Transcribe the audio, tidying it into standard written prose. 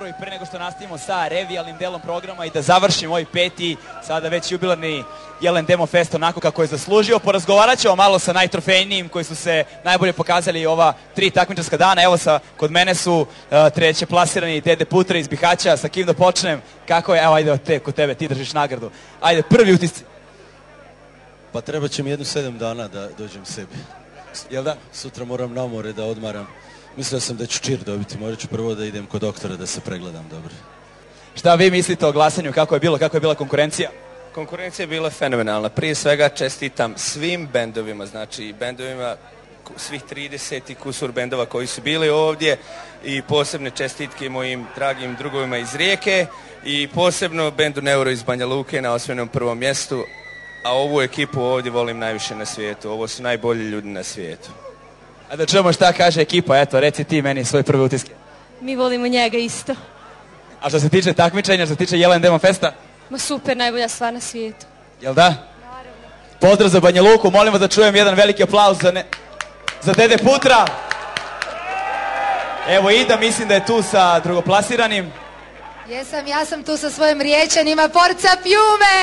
zapravo i pre nego što nastavimo sa revijalnim delom programa i da završimo ovaj peti, sada već jubilarni Jelen Demo Fest onako kako je zaslužio. Porazgovarat ćemo malo sa najtrofejnijim koji su se najbolje pokazali ova 3 takmičarska dana. Evo kod mene su treće plasirani Dede Putra iz Bihaća. Sa kim da počnem? Kako je? Evo ajde kod tebe, ti držiš nagradu. Ajde, prvi utisci. Pa treba će mi 7 dana da dođem sebi. Jel da? Sutra moram na more da odmaram. Mislio sam da ću čir dobiti, morat ću prvo da idem kod doktora da se pregledam dobro. Šta vi mislite o glasanju, kako je bilo, kako je bila konkurencija? Konkurencija je bila fenomenalna. Prije svega čestitam svim bendovima, znači bendovima, svih 30 i kusur bendova koji su bili ovdje i posebne čestitke mojim dragim drugovima iz Rijeke i posebno bendu Neuro iz Banja Luke na osvojenom prvom mjestu, a ovu ekipu ovdje volim najviše na svijetu. Ovo su najbolji ljudi na svijetu. A da čujemo šta kaže ekipa, eto, reci ti meni svoje prve utiske. Mi volimo njega isto. A što se tiče takmičenja, što se tiče Jelen Demo Festa? Ma super, najbolja stvar na svijetu. Jel da? Naravno. Pozdrav za Banja Luku, molimo da čujem jedan veliki aplauz za Dede Putra. Evo Ida, mislim da je tu sa drugoplasiranim. Jesam, ja sam tu sa svojim Riječanima, Forza Piume!